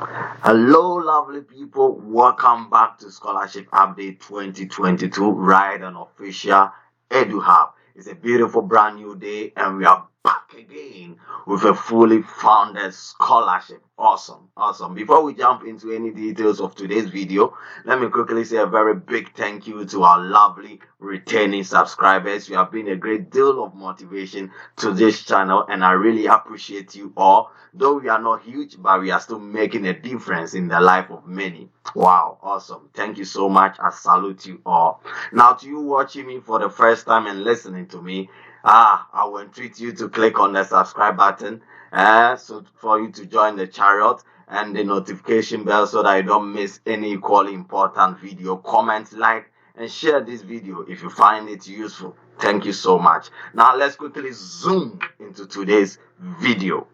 Hello, lovely people. Welcome back to Scholarship Update 2022, right on official EduHub. It's a beautiful brand new day, and we are back again with a fully funded scholarship. Awesome. Before we jump into any details of today's video, let me quickly say a very big thank you to our lovely returning subscribers. You have been a great deal of motivation to this channel, and I really appreciate you all. Though we are not huge, but we are still making a difference in the life of many. Wow, awesome. Thank you so much. I salute you all. Now, to you watching me for the first time and listening to me, I will entreat you to click on the subscribe button so for you to join the chariot and the notification bell so that you don't miss any equally important video. Comment, like, and share this video if you find it useful. Thank you so much. Now, let's quickly zoom into today's video.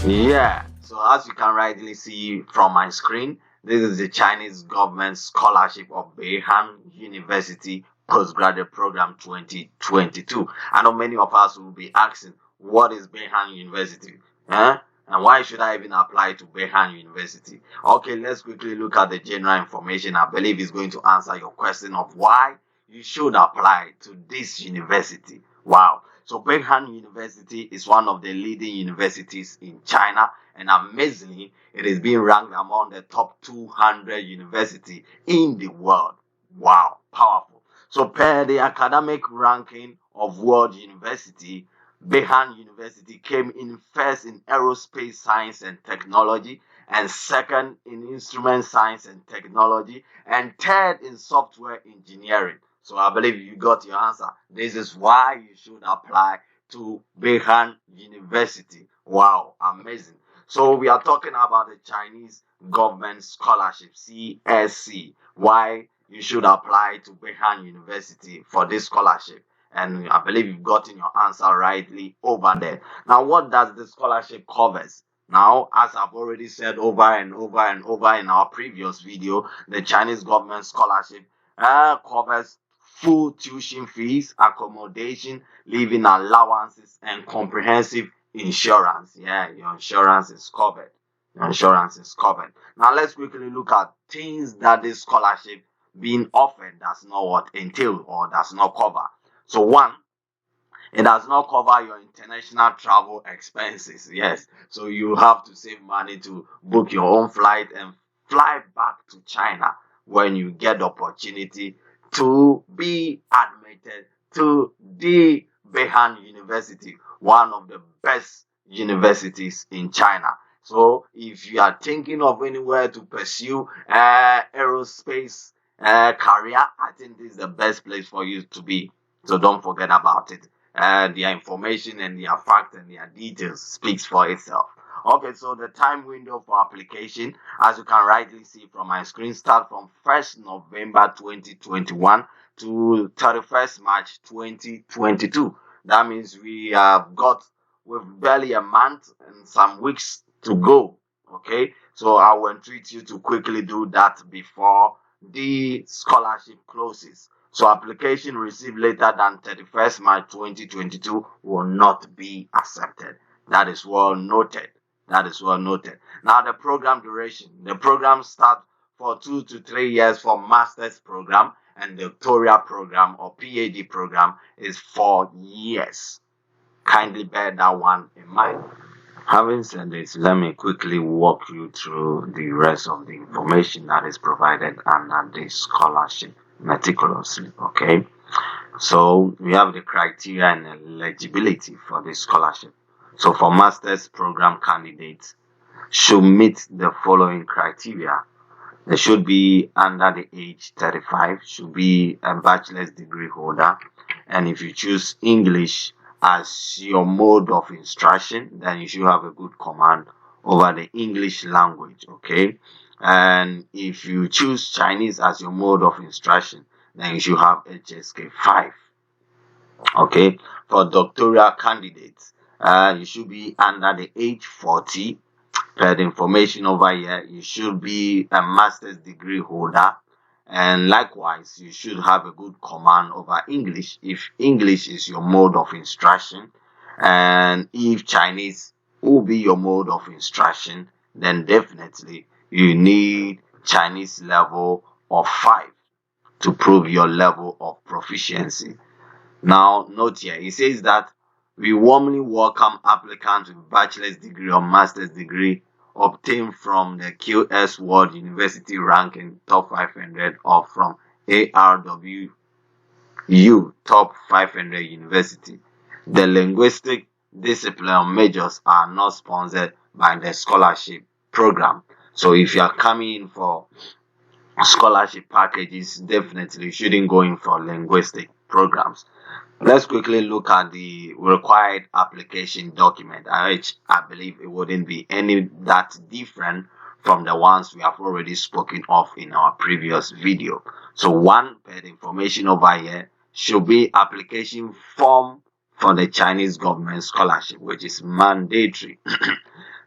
Yeah, so as you can rightly see from my screen, this is the Chinese government scholarship of Beihang University Postgraduate Program 2022. I know many of us will be asking, what is Beihang University? And why should I even apply to Beihang University? Okay, let's quickly look at the general information. I believe it's going to answer your question of why you should apply to this university. Wow. So Beihang University is one of the leading universities in China, and amazingly, it is being ranked among the top 200 universities in the world. Wow, powerful. So per the academic ranking of World University, Beihang University came in first in aerospace science and technology, and second in instrument science and technology, and third in software engineering. So I believe you got your answer. This is why you should apply to Beihang University. Wow, amazing. So we are talking about the Chinese government scholarship, CSC. Why you should apply to Beihang University for this scholarship. And I believe you've gotten your answer rightly over there. Now, what does the scholarship covers? Now, as I've already said over and over in our previous video, the Chinese government scholarship covers full tuition fees, accommodation, living allowances, and comprehensive insurance. Yeah, your insurance is covered. Now, let's quickly look at things that this scholarship being offered does not entail or does not cover. So, one, it does not cover your international travel expenses. Yes, so you have to save money to book your own flight and fly back to China when you get the opportunity to be admitted to the Beihang University, one of the best universities in China. So if you are thinking of anywhere to pursue aerospace career, I think this is the best place for you to be. So don't forget about it. Their information and their facts and their details speaks for itself. Okay, so the time window for application, as you can rightly see from my screen, starts from 1st November 2021 to 31st March 2022. That means we have got with barely a month and some weeks to go. Okay, so I will entreat you to quickly do that before the scholarship closes. So application received later than 31st March 2022 will not be accepted. That is well noted. Now the program duration. The program starts for 2 to 3 years for master's program, and the doctoral program or PhD program is 4 years. Kindly bear that one in mind. Having said this, let me quickly walk you through the rest of the information that is provided under the scholarship meticulously. Okay, so we have the criteria and eligibility for the scholarship. So for master's program candidates should meet the following criteria. They should be under the age 35, should be a bachelor's degree holder, and if you choose English as your mode of instruction, then you should have a good command over the English language. Okay, and if you choose Chinese as your mode of instruction, then you should have HSK 5. Okay, for doctoral candidates, you should be under the age 40. Per the information over here, you should be a master's degree holder, and likewise you should have a good command over English if English is your mode of instruction, and if Chinese will be your mode of instruction, then definitely you need Chinese level of 5 to prove your level of proficiency. Now, note here, it says that we warmly welcome applicants with bachelor's degree or master's degree obtained from the QS World University Ranking Top 500 or from ARWU Top 500 University. The linguistic discipline majors are not sponsored by the scholarship program. So if you are coming in for scholarship packages, definitely you shouldn't go in for linguistic programs. Let's quickly look at the required application document, which I believe it wouldn't be any that different from the ones we have already spoken of in our previous video. So one, per the information over here, should be application form for the Chinese government scholarship, which is mandatory.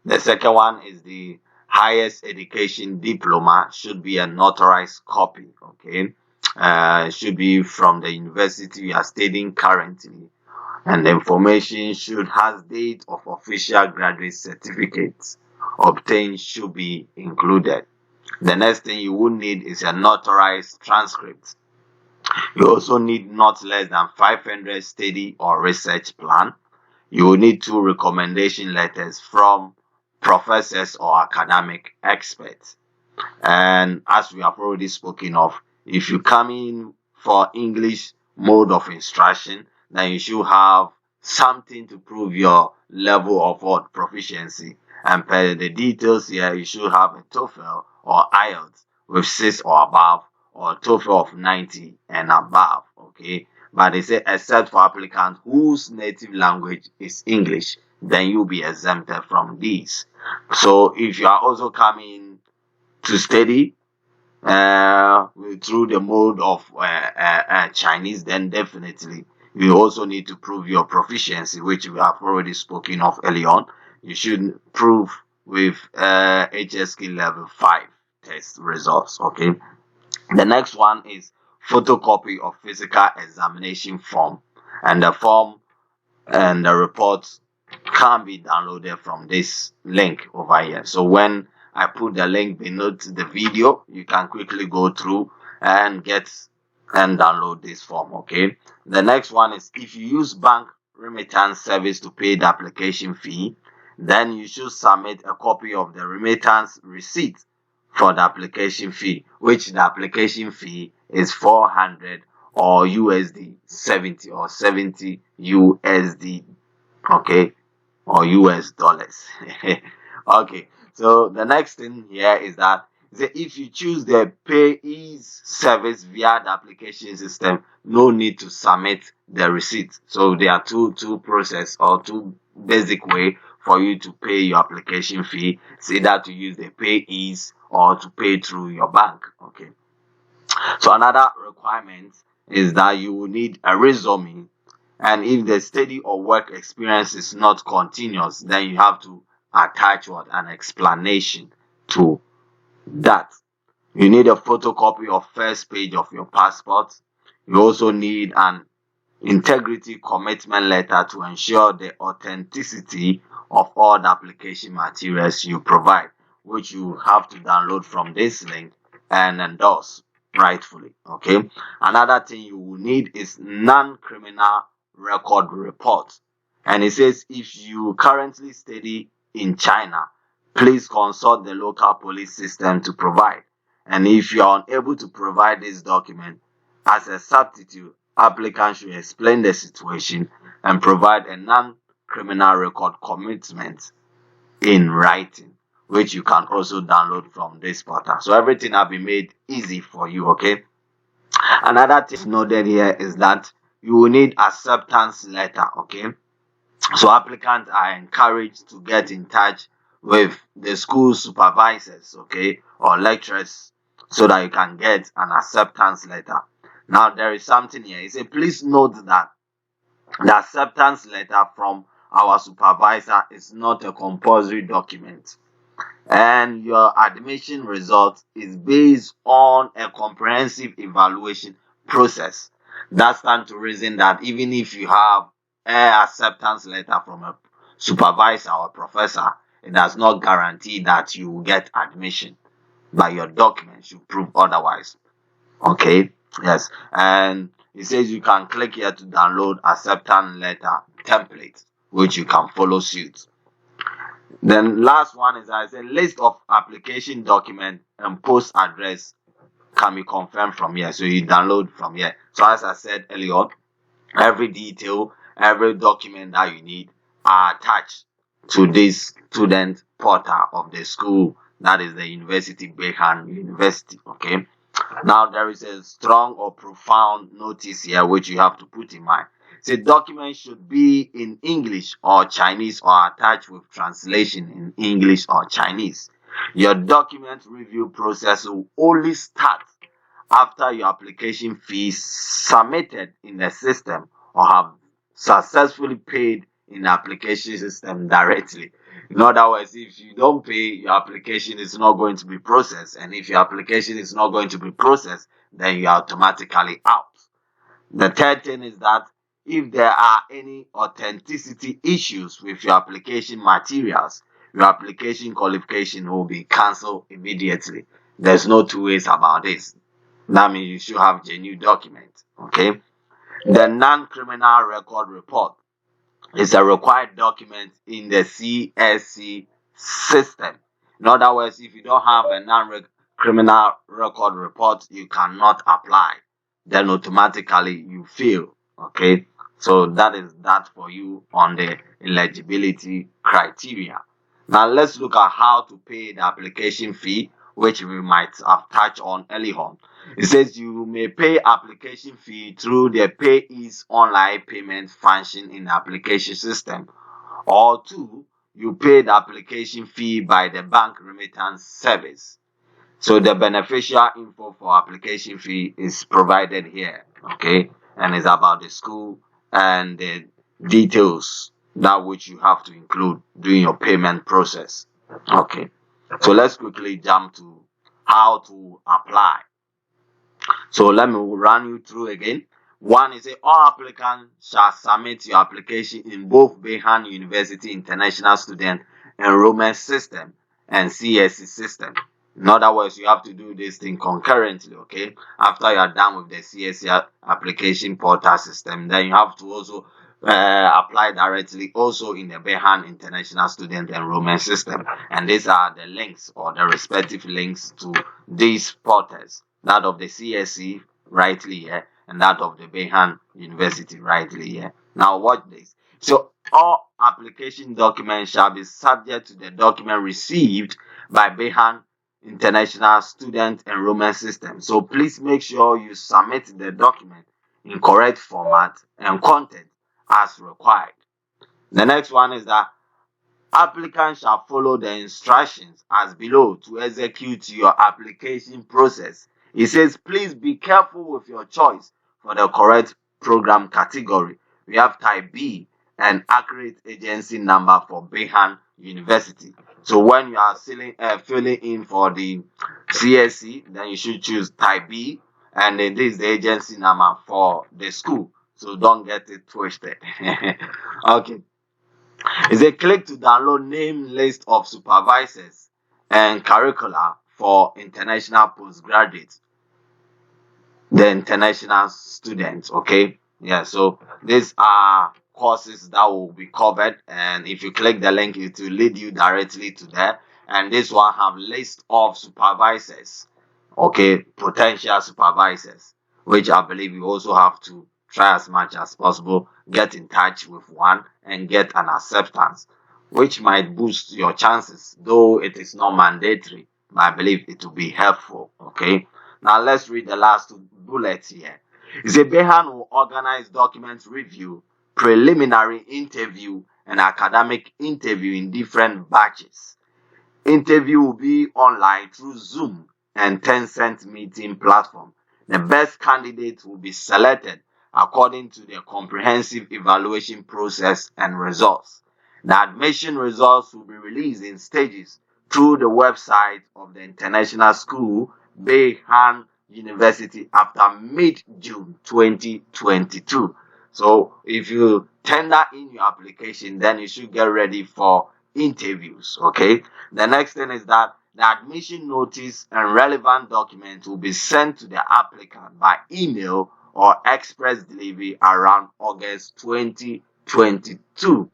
The second one is the highest education diploma, should be a notarized copy. Okay, should be from the university you are studying currently, and the information should has date of official graduate certificates obtained should be included. The next thing you would need is a notarized transcript. You also need not less than 500 study or research plan. You will need 2 recommendation letters from professors or academic experts. And as we have already spoken of, if you come in for English mode of instruction, then you should have something to prove your level of what proficiency. And per the details here, you should have a TOEFL or IELTS with 6 or above, or TOEFL of 90 and above. Okay, but they say except for applicants whose native language is English, then you'll be exempted from these. So if you are also coming to study through the mode of Chinese, then definitely you also need to prove your proficiency, which we have already spoken of early on. You should prove with HSK level 5 test results. Okay. The next one is photocopy of physical examination form, and the form and the report can be downloaded from this link over here. So when I put the link below the video, you can quickly go through and get and download this form. Okay. The next one is if you use bank remittance service to pay the application fee, then you should submit a copy of the remittance receipt for the application fee, which the application fee is 400 or USD 70 or 70 USD, okay, or US dollars. Okay, so the next thing here is that if you choose the payees service via the application system, no need to submit the receipt. So there are two process or two basic way for you to pay your application fee. It's either to use the payees or to pay through your bank. Okay. So another requirement is that you will need a resume, and if the study or work experience is not continuous, then you have to attach what an explanation to that. You need a photocopy of first page of your passport. You also need an integrity commitment letter to ensure the authenticity of all the application materials you provide, which you have to download from this link and endorse rightfully. Okay. Another thing you will need is non-criminal record report. And it says if you currently study in China, please consult the local police system to provide. And if you are unable to provide this document, as a substitute, applicants should explain the situation and provide a non-criminal record commitment in writing, which you can also download from this portal. So everything has been made easy for you. Okay. Another thing noted here is that you will need acceptance letter. Okay. So applicants are encouraged to get in touch with the school supervisors, okay, or lecturers, so that you can get an acceptance letter. Now there is something here. It says please note that The acceptance letter from our supervisor is not a compulsory document, and your admission result is based on a comprehensive evaluation process. That stands to reason that even if you have an acceptance letter from a supervisor or professor, it does not guarantee that you will get admission, but your documents should prove otherwise. Okay, yes, and it says you can click here to download acceptance letter template, which you can follow suit. Then last one is I say list of application document and post address can be confirmed from here. So you download from here. So as I said earlier, every detail, every document that you need are attached to this student portal of the school. That is the University Beihang University. Okay. Now there is a strong or profound notice here which you have to put in mind. The document should be in English or Chinese or attached with translation in English or Chinese. Your document review process will only start after your application fee is submitted in the system or have successfully paid in the application system directly. In other words, if you don't pay, your application is not going to be processed. And if your application is not going to be processed, then you're automatically out. The third thing is that if there are any authenticity issues with your application materials, your application qualification will be cancelled immediately. There's no two ways about this. That means you should have genuine documents. Okay. The non-criminal record report is a required document in the CSC system. In other words, if you don't have a non-criminal record report, you cannot apply. Then automatically you fail. Okay. So that is that for you on the eligibility criteria. Now let's look at how to pay the application fee, which we might have touched on early on. It says you may pay application fee through the PayEase online payment function in the application system, or two, you pay the application fee by the bank remittance service. So the beneficial info for application fee is provided here, okay, and it's about the school and the details that which you have to include during your payment process. Okay, so let's quickly jump to how to apply. So let me run you through again. One is all applicants shall submit your application in both Beihang University International Student Enrollment System and CSC system. In other words, you have to do this thing concurrently, okay? After you are done with the CSC application portal system, then you have to also apply directly also in the Beihang International Student Enrollment System. And these are the links or the respective links to these portals. That of the CSC rightly here and that of the Beihang University rightly here. Now watch this. So all application documents shall be subject to the document received by Beihang International Student Enrollment System. So please make sure you submit the document in correct format and content as required. The next one is that applicants shall follow the instructions as below to execute your application process. It says, please be careful with your choice for the correct program category. We have type B and accurate agency number for Beihang University. So when you are filling in for the CSC, then you should choose type B, and then this is the agency number for the school. So don't get it twisted. Okay. Is a click to download name list of supervisors and curricula for international postgraduates, the international students. Okay, yeah, so these are courses that will be covered, and if you click the link, it will lead you directly to there. And this one have list of supervisors, okay, potential supervisors, which I believe you also have to try as much as possible, get in touch with one and get an acceptance, which might boost your chances, though it is not mandatory, but I believe it will be helpful. Okay, now let's read the last two bullets here. It says Beihang will organize document review, preliminary interview, and academic interview in different batches. Interview will be online through Zoom and Tencent meeting platform. The best candidate will be selected according to the comprehensive evaluation process and results. The admission results will be released in stages through the website of the international school, Beihang University, after mid-June 2022. So if you tender in your application, then you should get ready for interviews. Okay. The next thing is that the admission notice and relevant documents will be sent to the applicant by email or express delivery around August 2022.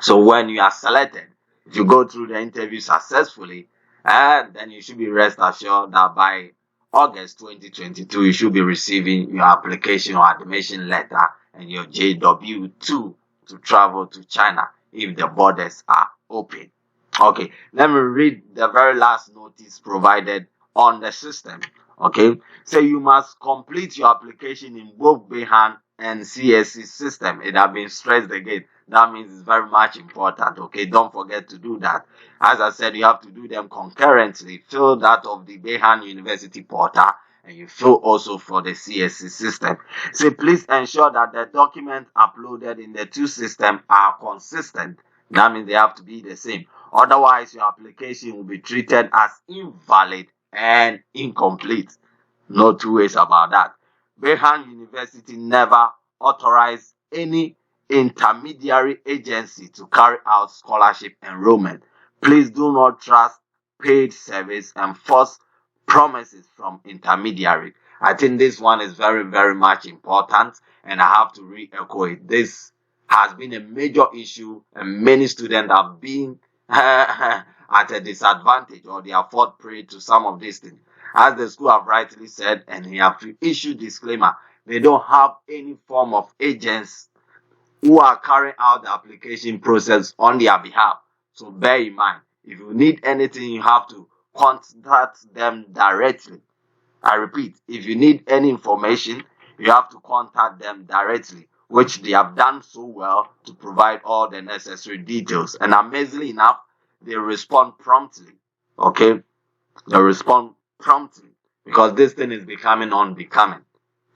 So when you are selected, if you go through the interview successfully, and then you should be rest assured that by August 2022, you should be receiving your application or admission letter and your JW2 to travel to China if the borders are open. Okay, let me read the very last notice provided on the system. Okay, so you must complete your application in both Beihang and CSC system. It has been stressed again. That means it's very much important. Okay, don't forget to do that. As I said, you have to do them concurrently. Fill that of the Beihang University portal, and you fill also for the CSC system. So please ensure that the documents uploaded in the two systems are consistent. That means they have to be the same. Otherwise, your application will be treated as invalid and incomplete. No two ways about that. Beihang University never authorized any intermediary agency to carry out scholarship enrollment. Please do not trust paid service and false promises from intermediary. I think this one is very, very much important, and I have to re-echo it. This has been a major issue, and many students have been at a disadvantage, or they have fallen prey to some of these things. As the school have rightly said, and he have issued disclaimer, they don't have any form of agents who are carrying out the application process on their behalf. So bear in mind, if you need anything, you have to contact them directly. I repeat, if you need any information, you have to contact them directly, which they have done so well to provide all the necessary details. And amazingly enough, they respond promptly. Okay? They respond promptly because this thing is becoming unbecoming.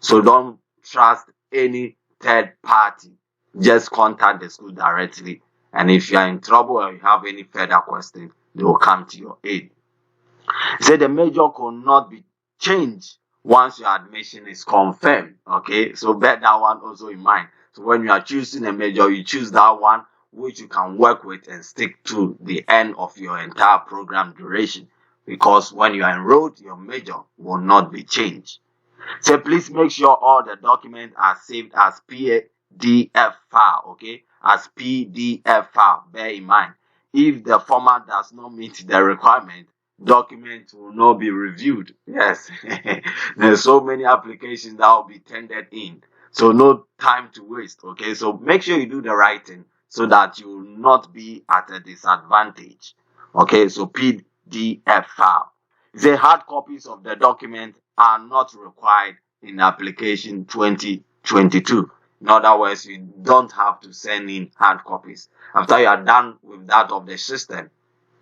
So don't trust any third party. Just contact the school directly. And if you are in trouble or you have any further questions, they will come to your aid. Say the major could not be changed once your admission is confirmed. Okay, so bear that one also in mind. So when you are choosing a major, you choose that one which you can work with and stick to the end of your entire program duration. Because when you are enrolled, your major will not be changed. So please make sure all the documents are saved as PDF file, okay? As PDF file, bear in mind. If the format does not meet the requirement, documents will not be reviewed. Yes, there's so many applications that will be tendered in. So no time to waste, okay? So make sure you do the right thing so that you will not be at a disadvantage. Okay, so PDF file. The hard copies of the document are not required in application 2022. In other words, you don't have to send in hard copies. After you are done with that of the system,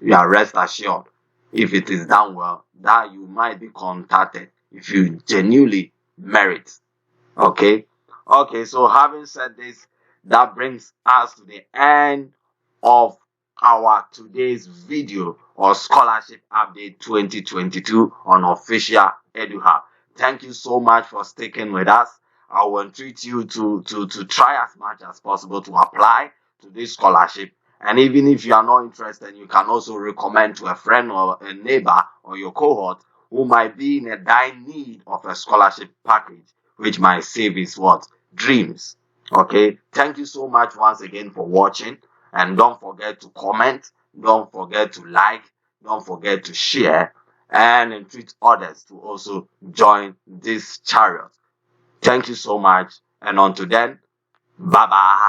you are rest assured, if it is done well, that you might be contacted if you genuinely merit. Okay? Okay, so having said this, that brings us to the end of our today's video or scholarship update 2022 on official EduHub. Thank you so much for sticking with us. I will entreat you to try as much as possible to apply to this scholarship. And even if you are not interested, you can also recommend to a friend or a neighbor or your cohort who might be in a dire need of a scholarship package, which might save his what? Dreams. Okay. Thank you so much once again for watching. And don't forget to comment. Don't forget to like. Don't forget to share. And entreat others to also join this chariot. Thank you so much. And until then, bye-bye.